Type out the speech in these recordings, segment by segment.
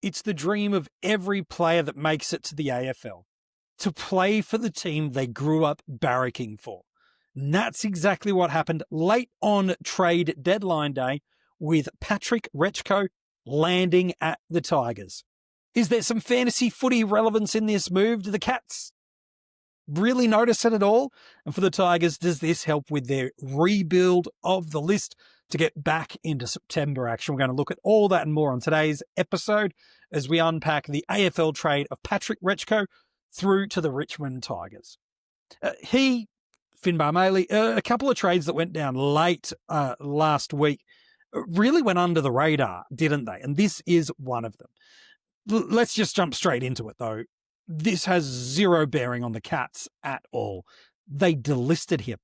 It's the dream of every player that makes it to the AFL, to play for the team they grew up barracking for. And that's exactly what happened late on trade deadline day with Patrick Retschko landing at the Tigers. Is there some fantasy footy relevance in this move? Do the Cats really notice it at all? And for the Tigers, does this help with their rebuild of the list to get back into September action? We're going to look at all that and more on today's episode as we unpack the AFL trade of Patrick Retschko through to the Richmond Tigers. Finbar Maley, a couple of trades that went down late last week really went under the radar, didn't they? And this is one of them. Let's just jump straight into it, though. This has zero bearing on the Cats at all. They delisted him,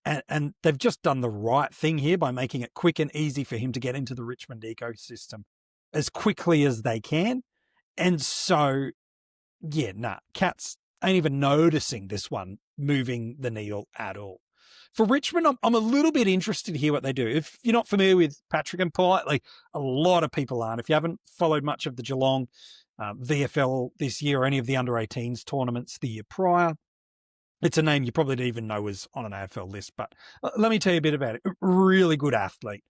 and they've just done the right thing here by making it quick and easy for him to get into the Richmond ecosystem as quickly as they can. And so, Cats ain't even noticing this one moving the needle at all. For Richmond, I'm a little bit interested to hear what they do. If you're not familiar with Patrick, and politely, a lot of people aren't. If you haven't followed much of the Geelong VFL this year or any of the under-18s tournaments the year prior, it's a name you probably didn't even know was on an AFL list. But let me tell you a bit about it. Really good athlete.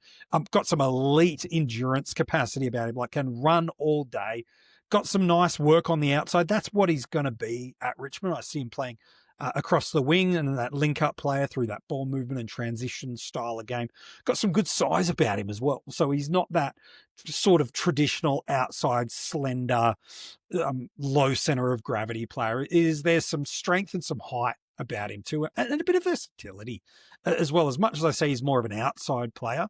Got some elite endurance capacity about him, like can run all day. Got some nice work on the outside. That's what he's going to be at Richmond. I see him playing across the wing and that link-up player through that ball movement and transition style of game. Got some good size about him as well. So he's not that sort of traditional outside, slender, low center of gravity player. There's some strength and some height about him too, and a bit of versatility as well. As much as I say he's more of an outside player,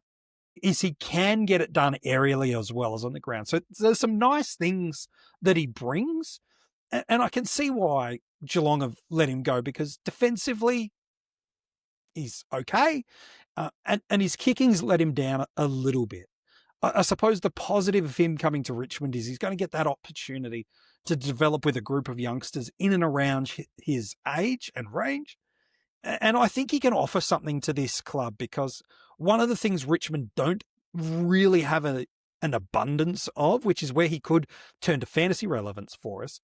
is he can get it done aerially as well as on the ground. So there's some nice things that he brings. And I can see why Geelong have let him go, because defensively he's okay. And his kicking's let him down a little bit. I suppose the positive of him coming to Richmond is he's going to get that opportunity to develop with a group of youngsters in and around his age and range. And I think he can offer something to this club, because one of the things Richmond don't really have an abundance of, which is where he could turn to fantasy relevance for us,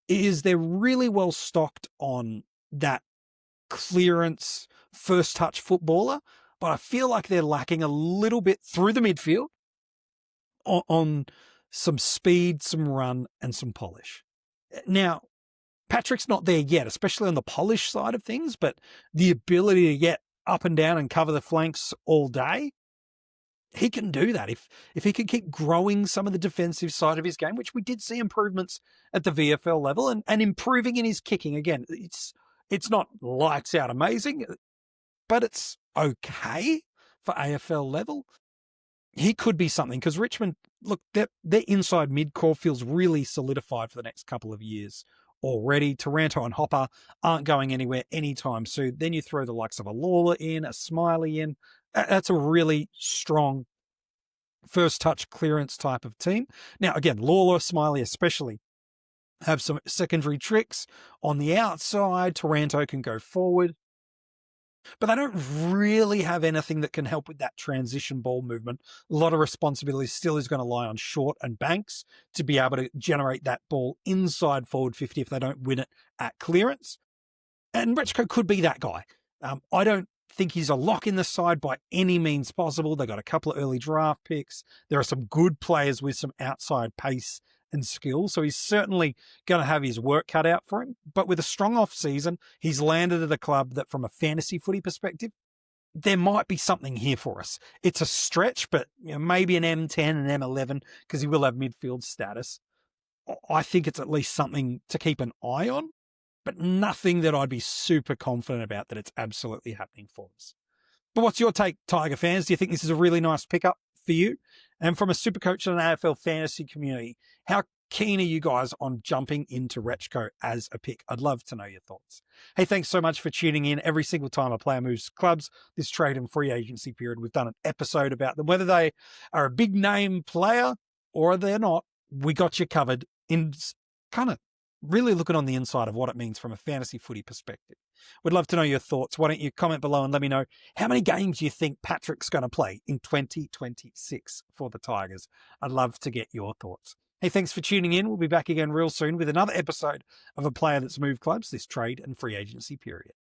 is they're really well stocked on that clearance, first touch footballer. But I feel like they're lacking a little bit through the midfield on some speed, some run, and some polish. Now, Patrick's not there yet, especially on the polish side of things, but the ability to get up and down and cover the flanks all day, he can do that. If he can keep growing some of the defensive side of his game, which we did see improvements at the VFL level, and improving in his kicking. Again, it's not lights out amazing, but it's okay for AFL level. He could be something, because Richmond, look, their inside mid-core feels really solidified for the next couple of years already. Taranto and Hopper aren't going anywhere anytime soon. Then you throw the likes of a Lawler in, a Smiley in. That's a really strong first touch clearance type of team. Now, again, Lawler, Smiley especially have some secondary tricks on the outside. Taranto can go forward, but they don't really have anything that can help with that transition ball movement. A lot of responsibility still is going to lie on Short and Banks to be able to generate that ball inside forward 50 if they don't win it at clearance. And Retschko could be that guy. I don't think he's a lock in the side by any means possible. They got a couple of early draft picks. There are some good players with some outside pace and skill. So he's certainly going to have his work cut out for him. But with a strong off season, he's landed at a club that, from a fantasy footy perspective, there might be something here for us. It's a stretch, but maybe an M10 and M11, because he will have midfield status. I think it's at least something to keep an eye on, but nothing that I'd be super confident about that it's absolutely happening for us. But what's your take, Tiger fans? Do you think this is a really nice pickup for you? And from a SuperCoach and an AFL fantasy community, how keen are you guys on jumping into Retschko as a pick? I'd love to know your thoughts. Hey, thanks so much for tuning in. Every single time a player moves clubs this trade and free agency period, we've done an episode about them. Whether they are a big name player or they're not, we got you covered in kind of really looking on the inside of what it means from a fantasy footy perspective. Would love to know your thoughts. Why don't you comment below and let me know how many games you think Patrick's going to play in 2026 for the Tigers. I'd love to get your thoughts. Hey, thanks for tuning in. We'll be back again real soon with another episode of A Player That's Moved Clubs this trade and free agency period.